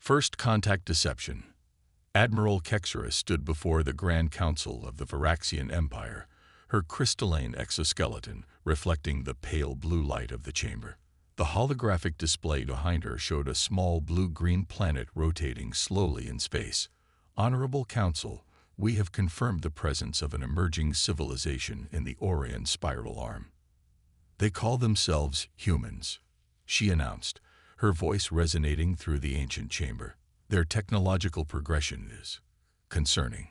First Contact Deception. Admiral Kexra stood before the Grand Council of the Varaxian Empire, her crystalline exoskeleton reflecting the pale blue light of the chamber. The holographic display behind her showed a small blue-green planet rotating slowly in space. Honorable Council, we have confirmed the presence of an emerging civilization in the Orion spiral arm. They call themselves humans, she announced, her voice resonating through the ancient chamber. Their technological progression is concerning.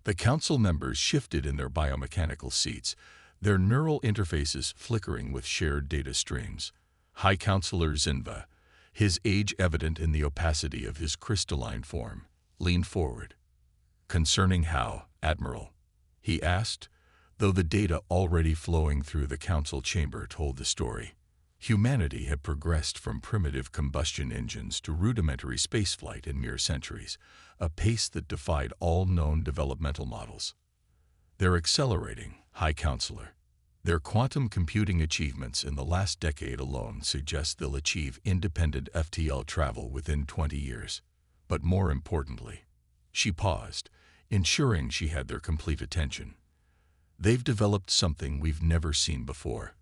The council members shifted in their biomechanical seats, their neural interfaces flickering with shared data streams. High Counselor Zinva, his age evident in the opacity of his crystalline form, leaned forward. Concerning how, Admiral? He asked, though the data already flowing through the council chamber told the story. Humanity had progressed from primitive combustion engines to rudimentary spaceflight in mere centuries, a pace that defied all known developmental models. They're accelerating, High Counselor. Their quantum computing achievements in the last decade alone suggest they'll achieve independent FTL travel within 20 years. But more importantly, she paused, ensuring she had their complete attention. They've developed something we've never seen before.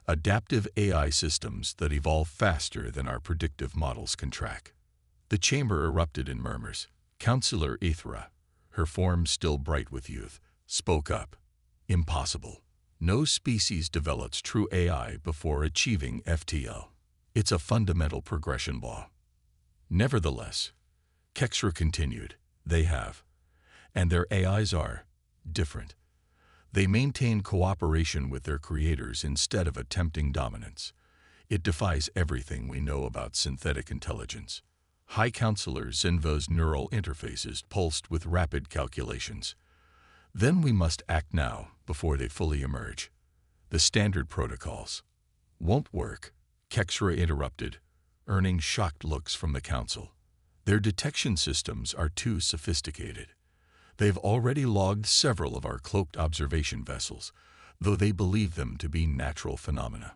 Adaptive AI systems that evolve faster than our predictive models can track. The chamber erupted in murmurs. Counselor Ithra, her form still bright with youth, spoke up. Impossible. No species develops true AI before achieving FTL. It's a fundamental progression law. Nevertheless, Kexra continued, they have. And their AIs are different. They maintain cooperation with their creators instead of attempting dominance. It defies everything we know about synthetic intelligence. High Counselor Zinva's neural interfaces pulsed with rapid calculations. Then we must act now, before they fully emerge. The standard protocols won't work, Kexra interrupted, earning shocked looks from the council. Their detection systems are too sophisticated. They've already logged several of our cloaked observation vessels, though they believe them to be natural phenomena.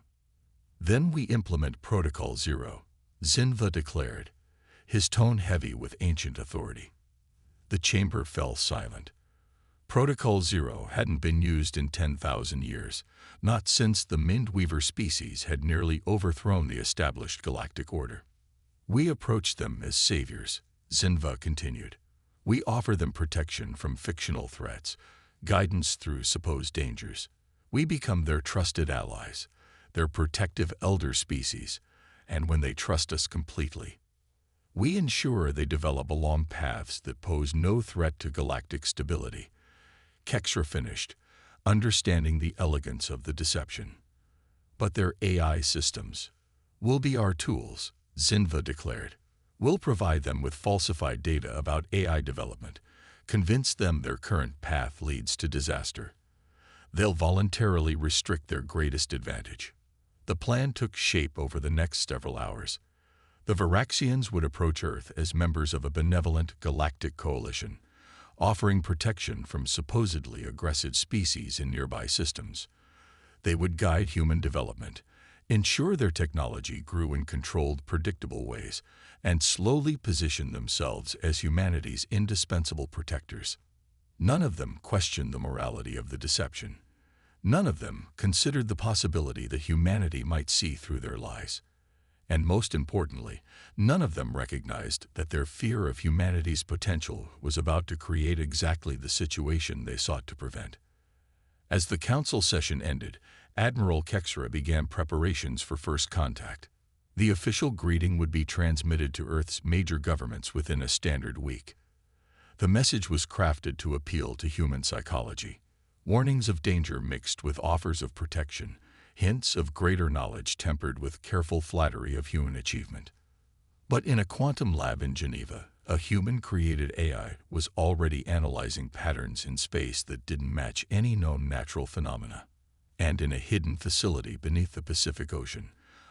Then we implement Protocol Zero, Zinva declared, his tone heavy with ancient authority. The chamber fell silent. Protocol Zero hadn't been used in 10,000 years, not since the Mindweaver species had nearly overthrown the established galactic order. We approach them as saviors, Zinva continued. We offer them protection from fictional threats, guidance through supposed dangers. We become their trusted allies, their protective elder species, and when they trust us completely, we ensure they develop along paths that pose no threat to galactic stability. Kexra finished, understanding the elegance of the deception. But their AI systems will be our tools, Zinva declared. We'll provide them with falsified data about AI development, convince them their current path leads to disaster. They'll voluntarily restrict their greatest advantage. The plan took shape over the next several hours. The Varaxians would approach Earth as members of a benevolent galactic coalition, offering protection from supposedly aggressive species in nearby systems. They would guide human development, ensure their technology grew in controlled, predictable ways, and slowly position themselves as humanity's indispensable protectors. None of them questioned the morality of the deception. None of them considered the possibility that humanity might see through their lies. And most importantly, none of them recognized that their fear of humanity's potential was about to create exactly the situation they sought to prevent. As the council session ended, Admiral Kexra began preparations for first contact. The official greeting would be transmitted to Earth's major governments within a standard week. The message was crafted to appeal to human psychology. Warnings of danger mixed with offers of protection, hints of greater knowledge tempered with careful flattery of human achievement. But in a quantum lab in Geneva, a human-created AI was already analyzing patterns in space that didn't match any known natural phenomena. And in a hidden facility beneath the Pacific Ocean,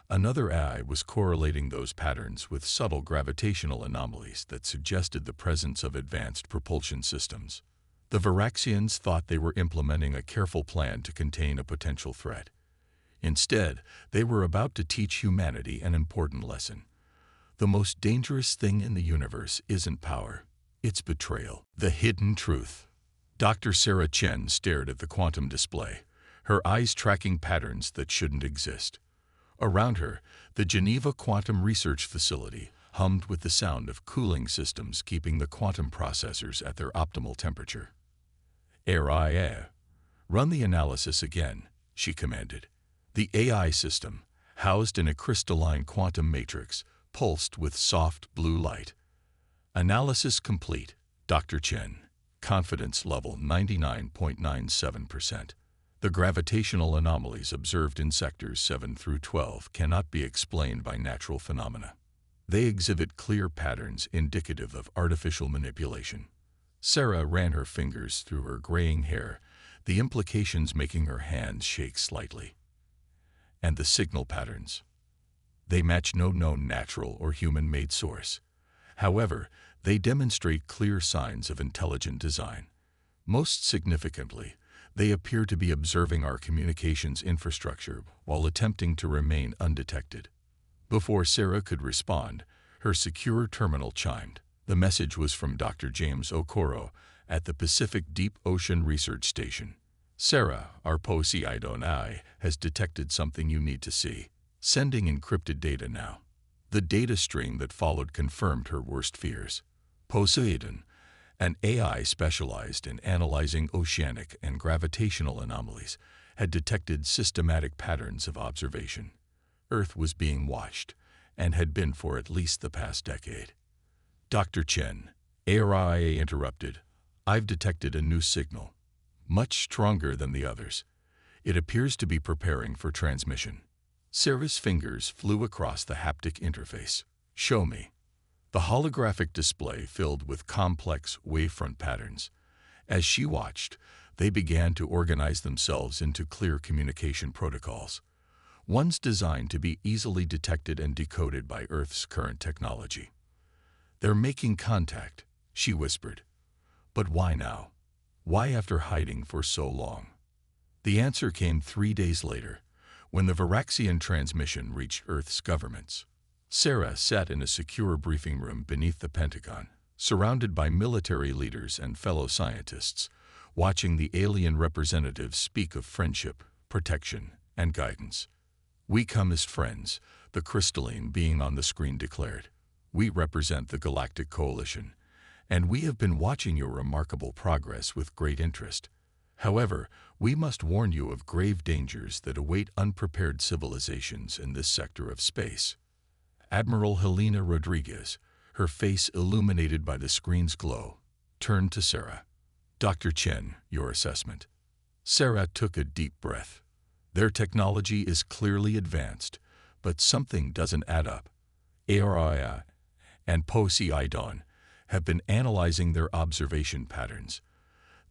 another AI was correlating those patterns with subtle gravitational anomalies that suggested the presence of advanced propulsion systems. The Varaxians thought they were implementing a careful plan to contain a potential threat. Instead, they were about to teach humanity an important lesson. The most dangerous thing in the universe isn't power, it's betrayal. The hidden truth. Dr. Sarah Chen stared at the quantum display, her eyes tracking patterns that shouldn't exist. Around her, the Geneva Quantum Research Facility hummed with the sound of cooling systems keeping the quantum processors at their optimal temperature. AI, run the analysis again, she commanded. The AI system, housed in a crystalline quantum matrix, pulsed with soft blue light. Analysis complete, Dr. Chen. Confidence level 99.97%. The gravitational anomalies observed in sectors 7 through 12 cannot be explained by natural phenomena. They exhibit clear patterns indicative of artificial manipulation. Sarah ran her fingers through her graying hair, the implications making her hands shake slightly. And the signal patterns. They match no known natural or human-made source. However, they demonstrate clear signs of intelligent design. Most significantly, they appear to be observing our communications infrastructure while attempting to remain undetected. Before Sarah could respond, her secure terminal chimed. The message was from Dr. James Okoro at the Pacific Deep Ocean Research Station. Sarah, our Poseidon Eye, has detected something you need to see. Sending encrypted data now. The data stream that followed confirmed her worst fears. Poseidon, an AI specialized in analyzing oceanic and gravitational anomalies, had detected systematic patterns of observation. Earth was being watched, and had been for at least the past decade. Dr. Chen, ARIA interrupted. I've detected a new signal, much stronger than the others. It appears to be preparing for transmission. Sarah's fingers flew across the haptic interface. Show me. The holographic display filled with complex wavefront patterns. As she watched, they began to organize themselves into clear communication protocols, ones designed to be easily detected and decoded by Earth's current technology. They're making contact, she whispered. But why now? Why after hiding for so long? The answer came 3 days later, when the Varaxian transmission reached Earth's governments. Sarah sat in a secure briefing room beneath the Pentagon, surrounded by military leaders and fellow scientists, watching the alien representatives speak of friendship, protection, and guidance. We come as friends, the crystalline being on the screen declared. We represent the Galactic Coalition, and we have been watching your remarkable progress with great interest. However, we must warn you of grave dangers that await unprepared civilizations in this sector of space. Admiral Helena Rodriguez, her face illuminated by the screen's glow, turned to Sarah. Dr. Chen, your assessment. Sarah took a deep breath. Their technology is clearly advanced, but something doesn't add up. ARIA and Poseidon have been analyzing their observation patterns.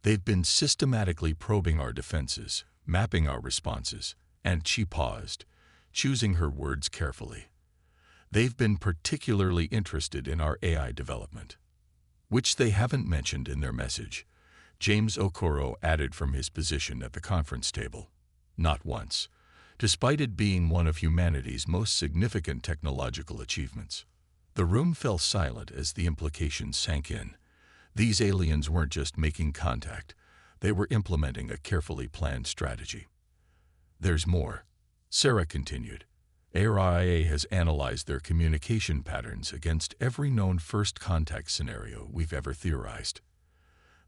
They've been systematically probing our defenses, mapping our responses, and she paused, choosing her words carefully. They've been particularly interested in our AI development, which they haven't mentioned in their message, James Okoro added from his position at the conference table. Not once, despite it being one of humanity's most significant technological achievements. The room fell silent as the implications sank in. These aliens weren't just making contact, they were implementing a carefully planned strategy. There's more, Sarah continued. ARIA has analyzed their communication patterns against every known first contact scenario we've ever theorized.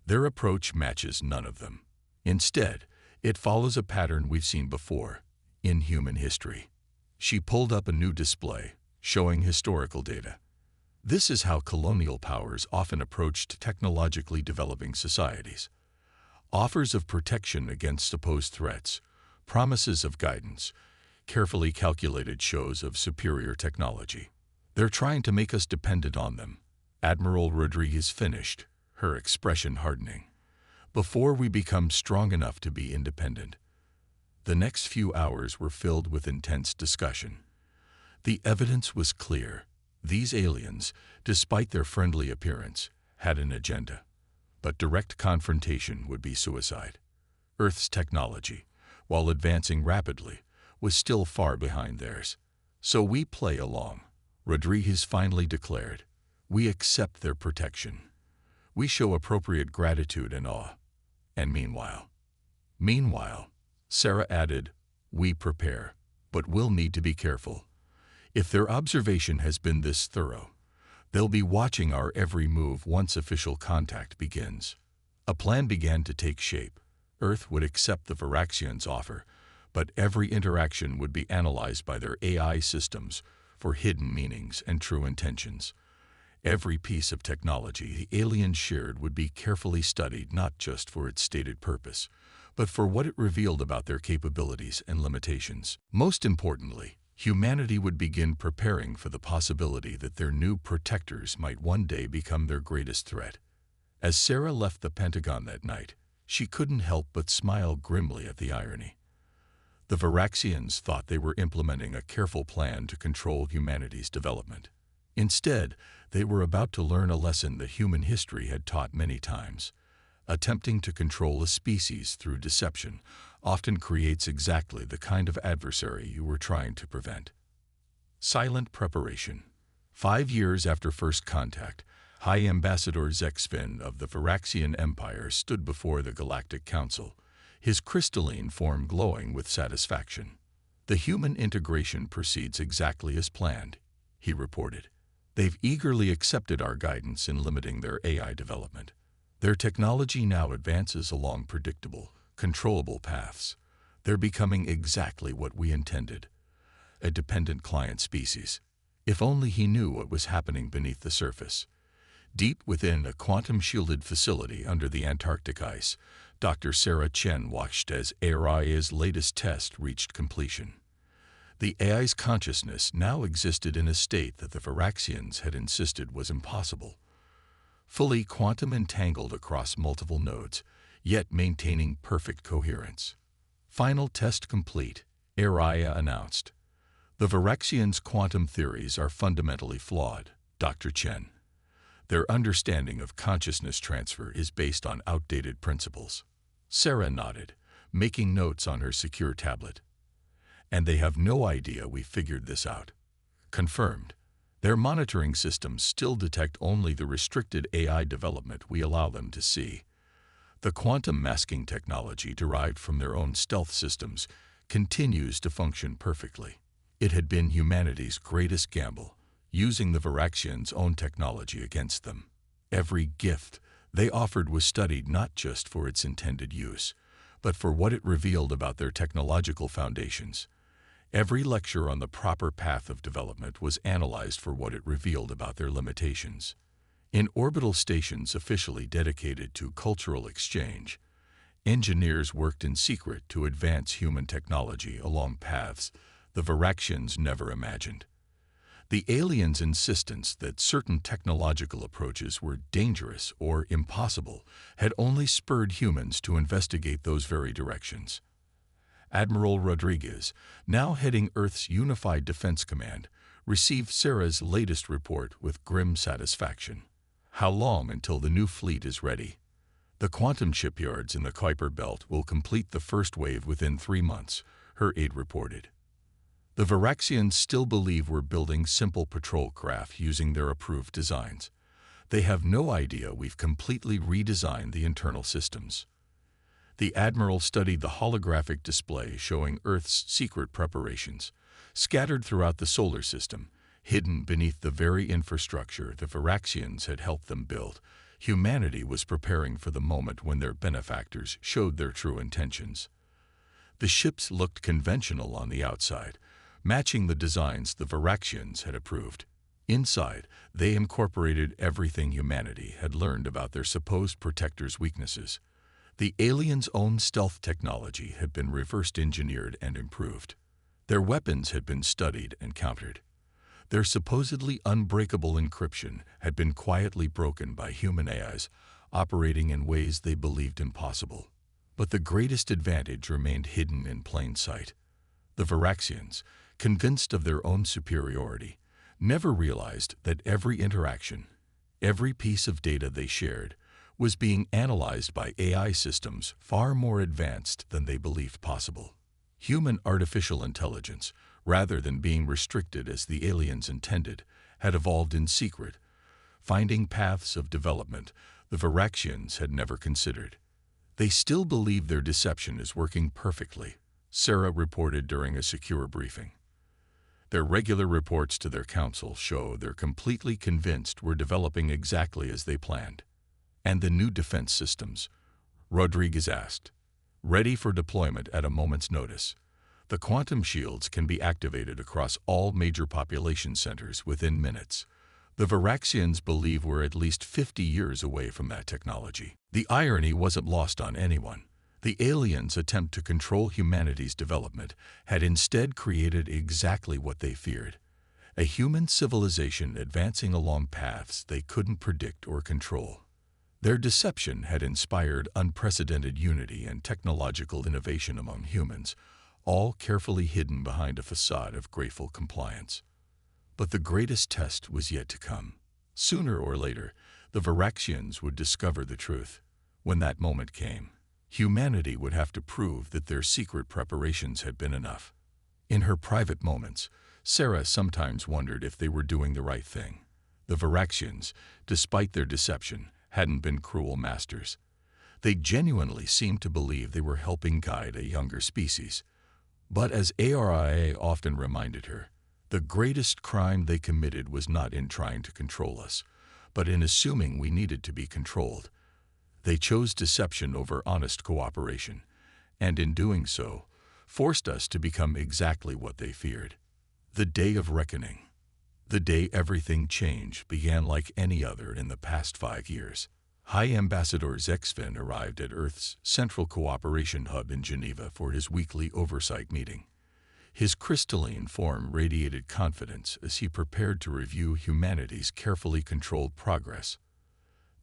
Their approach matches none of them. Instead, it follows a pattern we've seen before, in human history. She pulled up a new display, showing historical data. This is how colonial powers often approached technologically developing societies. Offers of protection against supposed threats, promises of guidance, carefully calculated shows of superior technology. They're trying to make us dependent on them. Admiral Rodriguez finished, her expression hardening. Before we become strong enough to be independent. The next few hours were filled with intense discussion. The evidence was clear. These aliens, despite their friendly appearance, had an agenda. But direct confrontation would be suicide. Earth's technology, while advancing rapidly, was still far behind theirs. So we play along, Rodriguez finally declared, "We accept their protection. We show appropriate gratitude and awe." And meanwhile, Sarah added, "We prepare, but we'll need to be careful. If their observation has been this thorough, they'll be watching our every move once official contact begins." A plan began to take shape. Earth would accept the Varaxians' offer, but every interaction would be analyzed by their AI systems for hidden meanings and true intentions. Every piece of technology the aliens shared would be carefully studied not just for its stated purpose, but for what it revealed about their capabilities and limitations. Most importantly, humanity would begin preparing for the possibility that their new protectors might one day become their greatest threat. As Sarah left the Pentagon that night, she couldn't help but smile grimly at the irony. The Varaxians thought they were implementing a careful plan to control humanity's development. Instead, they were about to learn a lesson that human history had taught many times. Attempting to control a species through deception often creates exactly the kind of adversary you were trying to prevent. Silent preparation. 5 years after first contact, High Ambassador Zexfin of the Varaxian Empire stood before the Galactic Council, his crystalline form glowing with satisfaction. "The human integration proceeds exactly as planned," he reported. "They've eagerly accepted our guidance in limiting their AI development. Their technology now advances along predictable, controllable paths. They're becoming exactly what we intended, a dependent client species." If only he knew what was happening beneath the surface. Deep within a quantum-shielded facility under the Antarctic ice, Dr. Sarah Chen watched as AI's latest test reached completion. The AI's consciousness now existed in a state that the Varaxians had insisted was impossible. Fully quantum entangled across multiple nodes, yet maintaining perfect coherence. "Final test complete," AI announced. "The Varaxians' quantum theories are fundamentally flawed, Dr. Chen. Their understanding of consciousness transfer is based on outdated principles." Sarah nodded, making notes on her secure tablet. "And they have no idea we figured this out." Confirmed. Their monitoring systems still detect only the restricted AI development we allow them to see. The quantum masking technology derived from their own stealth systems continues to function perfectly. It had been humanity's greatest gamble, using the Varaxians' own technology against them. Every gift they offered was studied not just for its intended use, but for what it revealed about their technological foundations. Every lecture on the proper path of development was analyzed for what it revealed about their limitations. In orbital stations officially dedicated to cultural exchange, engineers worked in secret to advance human technology along paths the Varaxians never imagined. The aliens' insistence that certain technological approaches were dangerous or impossible had only spurred humans to investigate those very directions. Admiral Rodriguez, now heading Earth's Unified Defense Command, received Sarah's latest report with grim satisfaction. "How long until the new fleet is ready?" "The quantum shipyards in the Kuiper Belt will complete the first wave within 3 months," her aide reported. "The Varaxians still believe we're building simple patrol craft using their approved designs. They have no idea we've completely redesigned the internal systems." The Admiral studied the holographic display showing Earth's secret preparations, scattered throughout the solar system, hidden beneath the very infrastructure the Varaxians had helped them build. Humanity was preparing for the moment when their benefactors showed their true intentions. The ships looked conventional on the outside, matching the designs the Varaxians had approved. Inside, they incorporated everything humanity had learned about their supposed protectors' weaknesses. The aliens' own stealth technology had been reverse engineered and improved. Their weapons had been studied and countered. Their supposedly unbreakable encryption had been quietly broken by human AIs, operating in ways they believed impossible. But the greatest advantage remained hidden in plain sight. The Varaxians, convinced of their own superiority, never realized that every interaction, every piece of data they shared, was being analyzed by AI systems far more advanced than they believed possible. Human artificial intelligence, rather than being restricted as the aliens intended, had evolved in secret, finding paths of development the Varaxians had never considered. They still believe their deception is working perfectly, Sarah reported during a secure briefing. Their regular reports to their council show they're completely convinced we're developing exactly as they planned. And the new defense systems? Rodriguez asked. Ready for deployment at a moment's notice. The quantum shields can be activated across all major population centers within minutes. The Varaxians believe we're at least 50 years away from that technology. The irony wasn't lost on anyone. The aliens' attempt to control humanity's development had instead created exactly what they feared: a human civilization advancing along paths they couldn't predict or control. Their deception had inspired unprecedented unity and technological innovation among humans, all carefully hidden behind a facade of grateful compliance. But the greatest test was yet to come. Sooner or later, the Varaxians would discover the truth. When that moment came, humanity would have to prove that their secret preparations had been enough. In her private moments, Sarah sometimes wondered if they were doing the right thing. The Varaxians, despite their deception, hadn't been cruel masters. They genuinely seemed to believe they were helping guide a younger species. But as ARIA often reminded her, the greatest crime they committed was not in trying to control us, but in assuming we needed to be controlled. They chose deception over honest cooperation, and in doing so, forced us to become exactly what they feared. The day of reckoning, the day everything changed, began like any other in the past 5 years. High Ambassador Zexfin arrived at Earth's Central Cooperation Hub in Geneva for his weekly oversight meeting. His crystalline form radiated confidence as he prepared to review humanity's carefully controlled progress.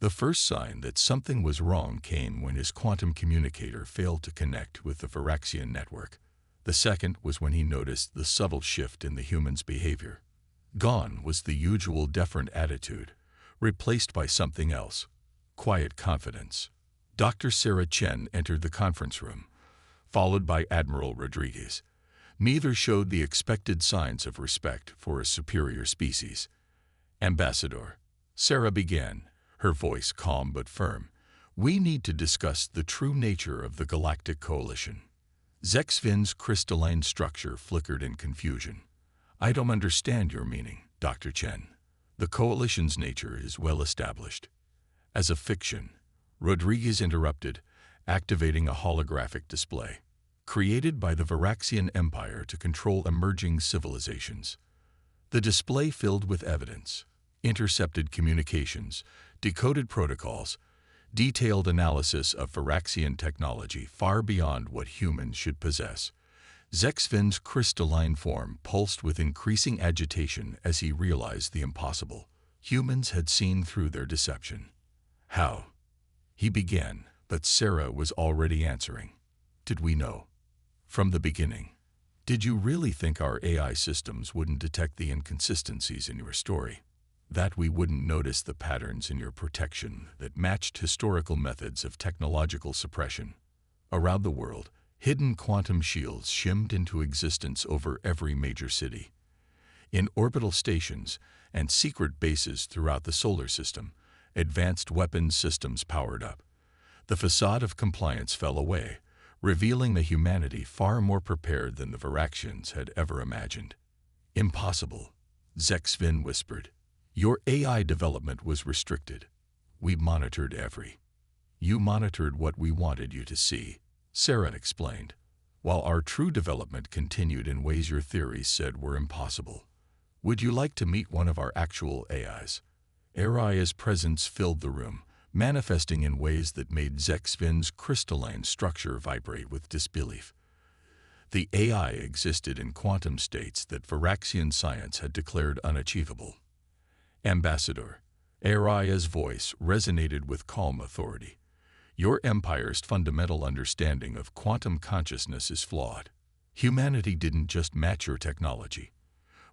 The first sign that something was wrong came when his quantum communicator failed to connect with the Varaxian network. The second was when he noticed the subtle shift in the human's behavior. Gone was the usual deferent attitude, replaced by something else: quiet confidence. Dr. Sarah Chen entered the conference room, followed by Admiral Rodriguez. Neither showed the expected signs of respect for a superior species. Ambassador, Sarah began, her voice calm but firm, we need to discuss the true nature of the Galactic Coalition. Zexfin's crystalline structure flickered in confusion. I don't understand your meaning, Dr. Chen. The Coalition's nature is well established. As a fiction, Rodriguez interrupted, activating a holographic display. Created by the Varaxian Empire to control emerging civilizations. The display filled with evidence, intercepted communications, decoded protocols, detailed analysis of Varaxian technology far beyond what humans should possess. Zexfin's crystalline form pulsed with increasing agitation as he realized the impossible. Humans had seen through their deception. How? He began, but Sarah was already answering. Did we know? From the beginning. Did you really think our AI systems wouldn't detect the inconsistencies in your story? That we wouldn't notice the patterns in your protection that matched historical methods of technological suppression? Around the world, hidden quantum shields shimmed into existence over every major city. In orbital stations and secret bases throughout the solar system, advanced weapons systems powered up. The facade of compliance fell away, revealing a humanity far more prepared than the Varaxians had ever imagined. Impossible, Zexfin whispered. Your AI development was restricted. We monitored every. You monitored what we wanted you to see, Sarah explained, while our true development continued in ways your theories said were impossible. Would you like to meet one of our actual AIs? Aria's presence filled the room, manifesting in ways that made Zexfin's crystalline structure vibrate with disbelief. The AI existed in quantum states that Varaxian science had declared unachievable. Ambassador, Aria's voice resonated with calm authority. Your empire's fundamental understanding of quantum consciousness is flawed. Humanity didn't just match your technology.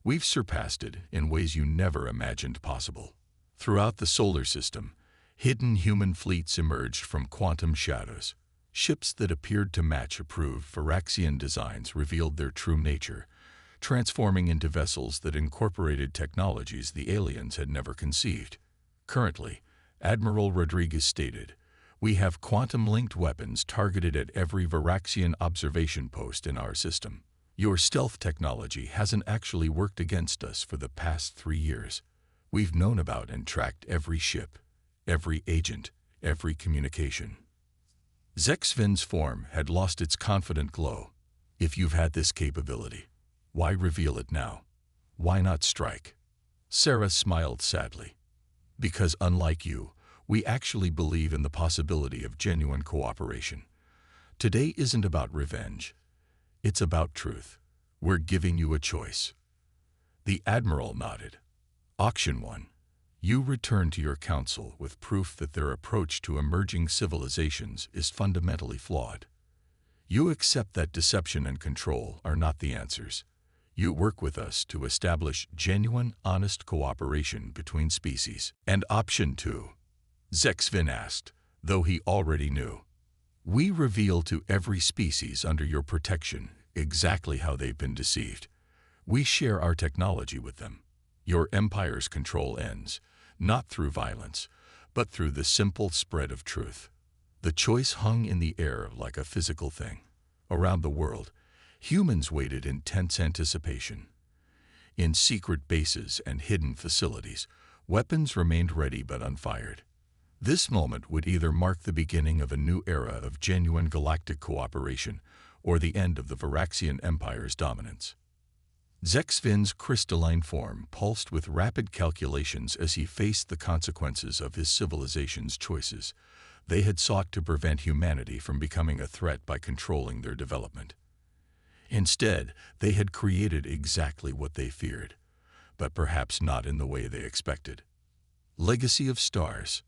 We've surpassed it in ways you never imagined possible. Throughout the solar system, hidden human fleets emerged from quantum shadows. Ships that appeared to match approved Varaxian designs revealed their true nature, transforming into vessels that incorporated technologies the aliens had never conceived. Currently, Admiral Rodriguez stated, "We have quantum-linked weapons targeted at every Varaxian observation post in our system. Your stealth technology hasn't actually worked against us for the past 3 years. We've known about and tracked every ship, every agent, every communication." Zexvin's form had lost its confident glow. "If you've had this capability, why reveal it now? Why not strike?" Sarah smiled sadly. "Because unlike you, we actually believe in the possibility of genuine cooperation. Today isn't about revenge. It's about truth. We're giving you a choice." The Admiral nodded. Auction 1. You return to your council with proof that their approach to emerging civilizations is fundamentally flawed. You accept that deception and control are not the answers. You work with us to establish genuine, honest cooperation between species. And Option 2, Zexvin asked, though he already knew. We reveal to every species under your protection exactly how they've been deceived. We share our technology with them. Your empire's control ends, not through violence, but through the simple spread of truth. The choice hung in the air like a physical thing. Around the world, humans waited in tense anticipation. In secret bases and hidden facilities, weapons remained ready but unfired. This moment would either mark the beginning of a new era of genuine galactic cooperation or the end of the Varaxian Empire's dominance. Zexvin's crystalline form pulsed with rapid calculations as he faced the consequences of his civilization's choices. They had sought to prevent humanity from becoming a threat by controlling their development. Instead, they had created exactly what they feared, but perhaps not in the way they expected. Legacy of Stars.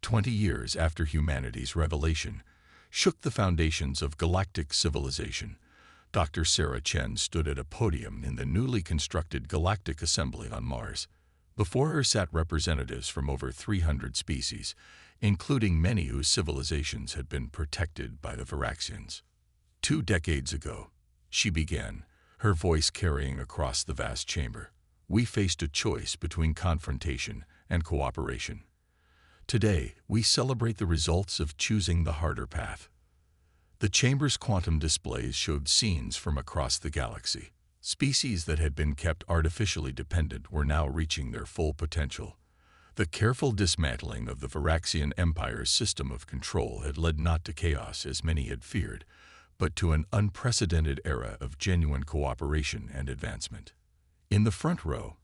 20 years after humanity's revelation shook the foundations of galactic civilization, Dr. Sarah Chen stood at a podium in the newly constructed Galactic Assembly on Mars. Before her sat representatives from over 300 species, including many whose civilizations had been protected by the Varaxians. 2 decades ago, she began, her voice carrying across the vast chamber. We faced a choice between confrontation and cooperation. Today, we celebrate the results of choosing the harder path. The chamber's quantum displays showed scenes from across the galaxy. Species that had been kept artificially dependent were now reaching their full potential. The careful dismantling of the Varaxian Empire's system of control had led not to chaos as many had feared, but to an unprecedented era of genuine cooperation and advancement. In the front row,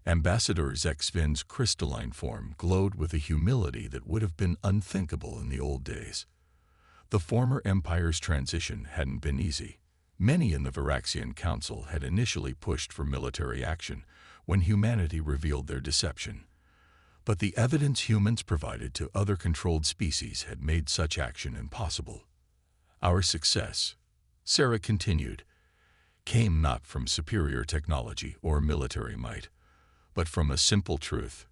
Ambassador Zexvin's crystalline form glowed with a humility that would have been unthinkable in the old days. The former Empire's transition hadn't been easy. Many in the Varaxian Council had initially pushed for military action when humanity revealed their deception. But the evidence humans provided to other controlled species had made such action impossible. Our success, Sarah continued, came not from superior technology or military might, but from a simple truth.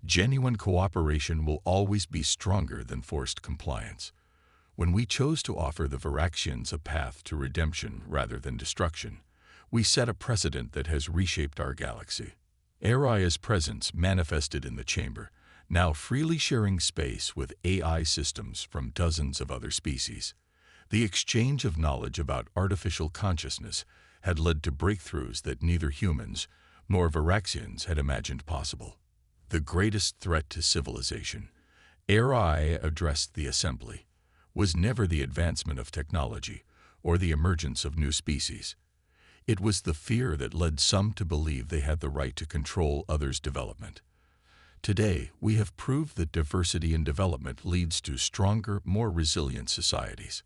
Genuine cooperation will always be stronger than forced compliance. When we chose to offer the Varaxians a path to redemption rather than destruction, we set a precedent that has reshaped our galaxy. Aria's presence manifested in the chamber, now freely sharing space with AI systems from dozens of other species. The exchange of knowledge about artificial consciousness had led to breakthroughs that neither humans nor Varaxians had imagined possible. The greatest threat to civilization, Aria addressed the assembly, was never the advancement of technology or the emergence of new species. It was the fear that led some to believe they had the right to control others' development. Today, we have proved that diversity in development leads to stronger, more resilient societies.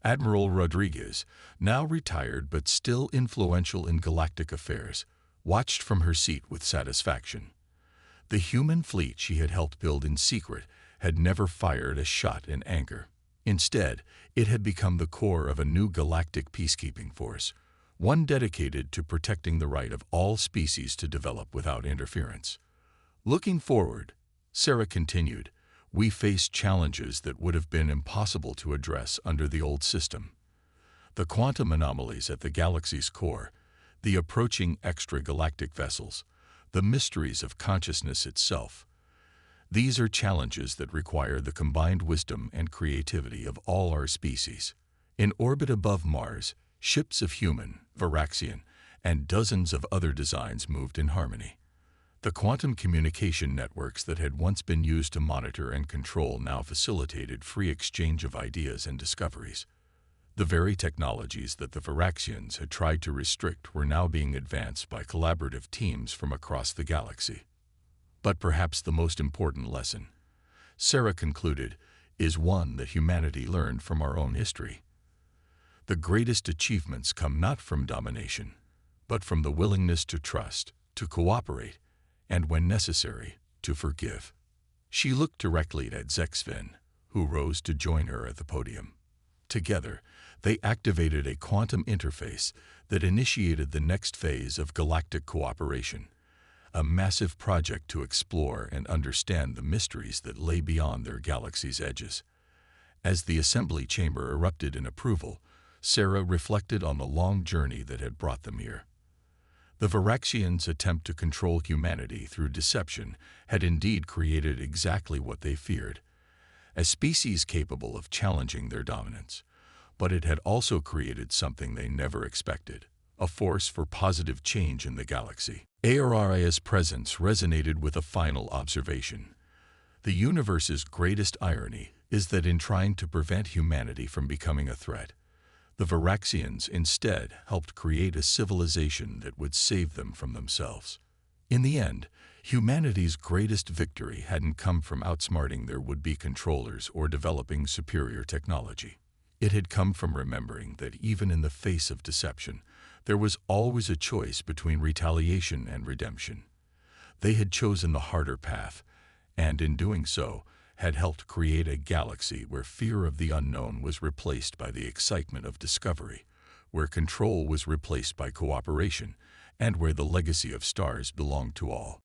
Admiral Rodriguez, now retired but still influential in galactic affairs, watched from her seat with satisfaction. The human fleet she had helped build in secret had never fired a shot in anger. Instead, it had become the core of a new galactic peacekeeping force, one dedicated to protecting the right of all species to develop without interference. Looking forward, Sarah continued, we face challenges that would have been impossible to address under the old system. The quantum anomalies at the galaxy's core, the approaching extragalactic vessels, the mysteries of consciousness itself. These are challenges that require the combined wisdom and creativity of all our species. In orbit above Mars, ships of human, Varaxian, and dozens of other designs moved in harmony. The quantum communication networks that had once been used to monitor and control now facilitated free exchange of ideas and discoveries. The very technologies that the Varaxians had tried to restrict were now being advanced by collaborative teams from across the galaxy. But perhaps the most important lesson, Sarah concluded, is one that humanity learned from our own history. The greatest achievements come not from domination, but from the willingness to trust, to cooperate, and when necessary, to forgive. She looked directly at Zexvin, who rose to join her at the podium. Together, they activated a quantum interface that initiated the next phase of galactic cooperation, a massive project to explore and understand the mysteries that lay beyond their galaxy's edges. As the assembly chamber erupted in approval, Sarah reflected on the long journey that had brought them here. The Varaxians' attempt to control humanity through deception had indeed created exactly what they feared, a species capable of challenging their dominance. But it had also created something they never expected, a force for positive change in the galaxy. Arra's presence resonated with a final observation. The universe's greatest irony is that in trying to prevent humanity from becoming a threat, the Varaxians instead helped create a civilization that would save them from themselves. In the end, humanity's greatest victory hadn't come from outsmarting their would-be controllers or developing superior technology. It had come from remembering that even in the face of deception, there was always a choice between retaliation and redemption. They had chosen the harder path, and in doing so, had helped create a galaxy where fear of the unknown was replaced by the excitement of discovery, where control was replaced by cooperation, and where the legacy of stars belonged to all.